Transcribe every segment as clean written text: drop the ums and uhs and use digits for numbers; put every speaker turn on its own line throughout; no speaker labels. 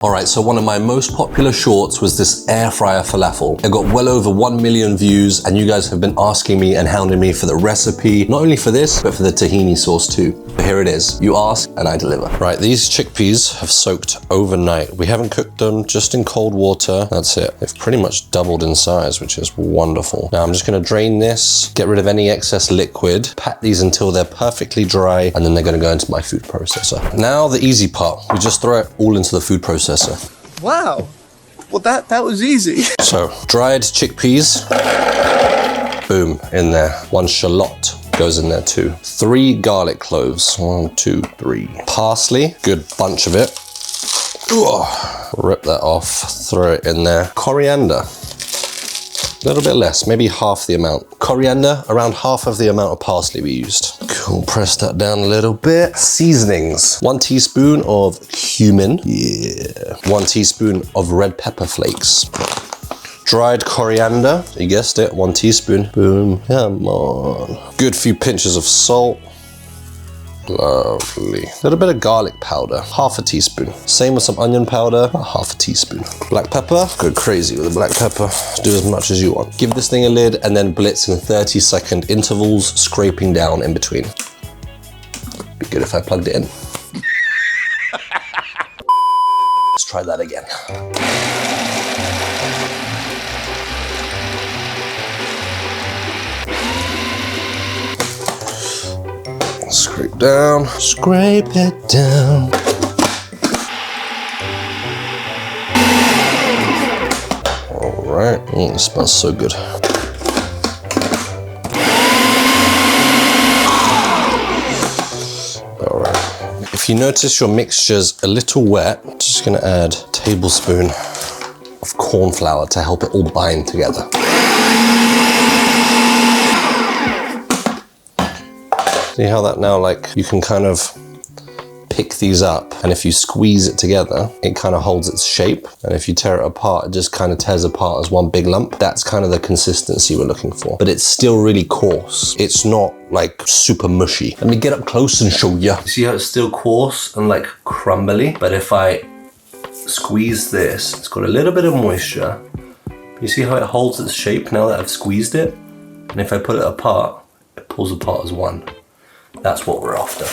All right, so one of my most popular shorts was this air fryer falafel. It got well over 1 million views, and you guys have been asking me and hounding me for the recipe, not only for this, but for the tahini sauce too. But here it is. You ask and I deliver. Right, these chickpeas have soaked overnight. We haven't cooked them, just in cold water. That's it. They've pretty much doubled in size, which is wonderful. Now I'm just gonna drain this, get rid of any excess liquid, pat these until they're perfectly dry, and then they're gonna go into my food processor. Now the easy part, we just throw it all into the food processor.
Wow, well that was easy.
So, dried chickpeas, boom, in there. 1 shallot goes in there too. 3 garlic cloves, 1, 2, 3. Parsley, good bunch of it. Ooh, rip that off, throw it in there. Coriander, a little bit less, maybe half the amount. Coriander, around half of the amount of parsley we used. Cool, press that down a little bit. Seasonings, 1 teaspoon of cumin. Yeah. 1 teaspoon of red pepper flakes. Dried coriander, you guessed it, 1 teaspoon. Boom, come on. Good few pinches of salt. Lovely. A little bit of garlic powder, half a teaspoon. Same with some onion powder, about half a teaspoon. Black pepper, go crazy with the black pepper. Do as much as you want. Give this thing a lid and then blitz in 30-second intervals, scraping down in between. Be good if I plugged it in. Let's try that again. Scrape down, scrape it down. All right, it smells so good. All right, if you notice your mixture's a little wet, I'm just gonna add a tablespoon of cornflour to help it all bind together. See how that now, like, you can kind of pick these up, and if you squeeze it together, it kind of holds its shape. And if you tear it apart, it just kind of tears apart as one big lump. That's kind of the consistency we're looking for. But it's still really coarse. It's not like super mushy. Let me get up close and show you. See how it's still coarse and like crumbly? But if I squeeze this, it's got a little bit of moisture. You see how it holds its shape now that I've squeezed it? And if I put it apart, it pulls apart as one. That's what we're after.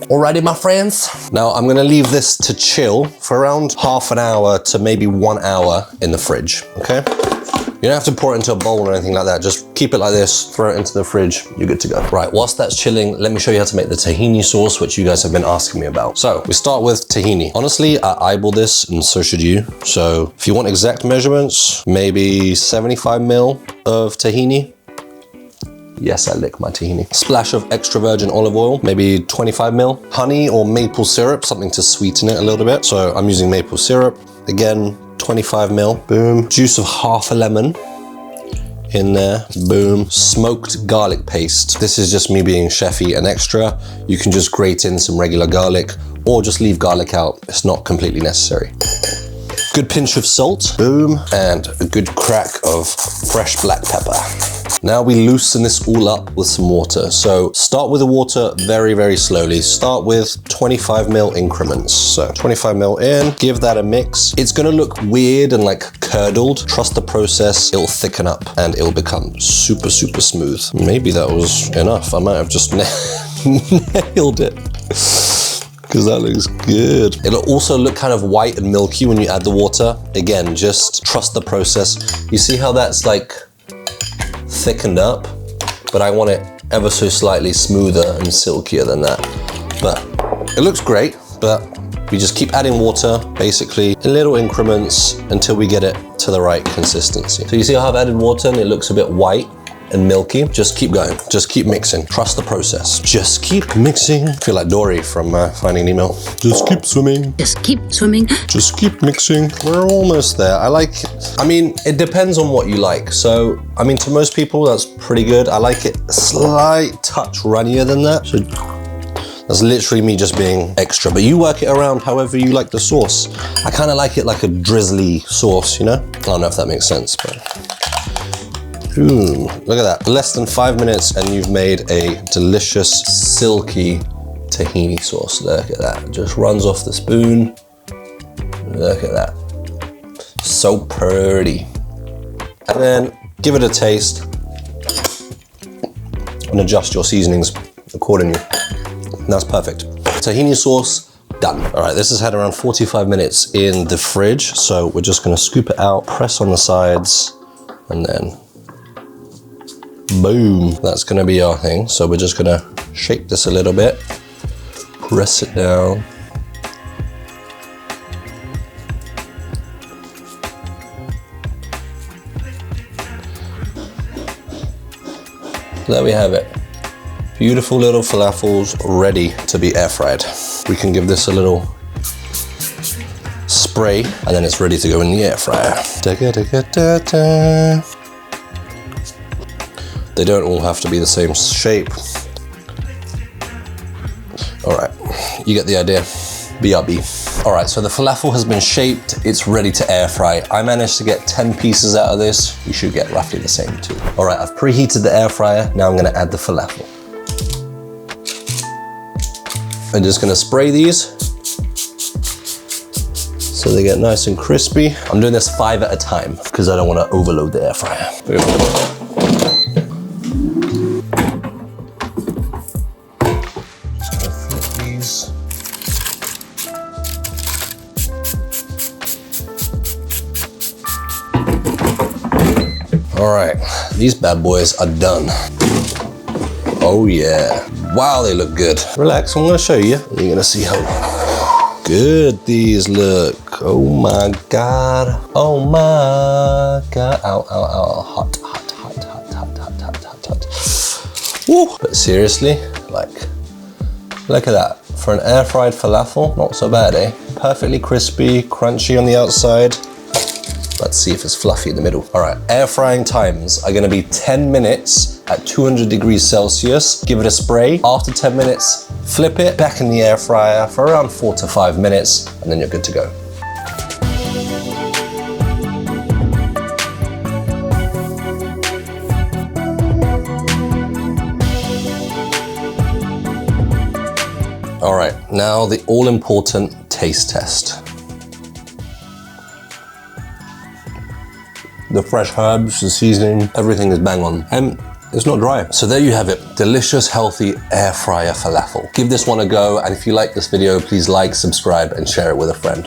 Alrighty, my friends. Now I'm gonna leave this to chill for around half an hour to maybe 1 hour in the fridge, okay? You don't have to pour it into a bowl or anything like that. Just keep it like this, throw it into the fridge, you're good to go. Right, whilst that's chilling, let me show you how to make the tahini sauce, which you guys have been asking me about. So we start with tahini. Honestly, I eyeball this, and so should you. So if you want exact measurements, maybe 75 ml of tahini. Yes, I lick my tahini. Splash of extra virgin olive oil, maybe 25 ml. Honey or maple syrup, something to sweeten it a little bit. So I'm using maple syrup. Again, 25 ml. Boom. Juice of half a lemon in there. Boom. Smoked garlic paste. This is just me being chefy and extra. You can just grate in some regular garlic or just leave garlic out. It's not completely necessary. Good pinch of salt, boom, and a good crack of fresh black pepper. Now we loosen this all up with some water. So start with the water very, very slowly. Start with 25 ml increments. So 25 ml in, give that a mix. It's gonna look weird and like curdled. Trust the process, it'll thicken up and it'll become super, super smooth. Maybe that was enough. I might have just nailed it. Because that looks good. It'll also look kind of white and milky when you add the water. Again, just trust the process. You see how that's like thickened up, but I want it ever so slightly smoother and silkier than that. But it looks great, but we just keep adding water, basically in little increments until we get it to the right consistency. So you see how I've added water and it looks a bit white and milky? Just keep going, just keep mixing. Trust the process. Just keep mixing. I feel like Dory from Finding Nemo. Just keep swimming.
Just keep swimming.
Just keep mixing. We're almost there. I like it. I mean, it depends on what you like. So, I mean, to most people, that's pretty good. I like it a slight touch runnier than that. So that's literally me just being extra, but you work it around however you like the sauce. I kind of like it like a drizzly sauce, you know? I don't know if that makes sense, but. Ooh, look at that. Less than 5 minutes and you've made a delicious, silky tahini sauce. Look at that. It just runs off the spoon. Look at that. So pretty. And then give it a taste and adjust your seasonings accordingly. And that's perfect. Tahini sauce, done. All right, this has had around 45 minutes in the fridge. So we're just gonna scoop it out, press on the sides, and then boom, that's gonna be our thing. So we're just gonna shake this a little bit, press it down. There we have it. Beautiful little falafels ready to be air fried. We can give this a little spray and then it's ready to go in the air fryer. They don't all have to be the same shape. All right, you get the idea. BRB. All right, so the falafel has been shaped. It's ready to air fry. I managed to get 10 pieces out of this. You should get roughly the same too. All right, I've preheated the air fryer. Now I'm gonna add the falafel. I'm just gonna spray these so they get nice and crispy. I'm doing this 5 at a time because I don't wanna overload the air fryer. Boom. All right, these bad boys are done. Oh yeah. Wow, they look good. Relax, I'm gonna show you. You're gonna see how good these look. Oh my God. Oh my God. Ow, ow, ow. Hot, hot, hot, hot, hot, hot, hot, hot, hot. Woo. But seriously, like, look at that. For an air fried falafel, not so bad, eh? Perfectly crispy, crunchy on the outside. Let's see if it's fluffy in the middle. All right, air frying times are gonna be 10 minutes at 200 degrees Celsius. Give it a spray. After 10 minutes, flip it back in the air fryer for around 4 to 5 minutes, and then you're good to go. All right, now the all-important taste test. The fresh herbs, the seasoning, everything is bang on. And it's not dry. So there you have it. Delicious, healthy air fryer falafel. Give this one a go. And if you like this video, please like, subscribe, and share it with a friend.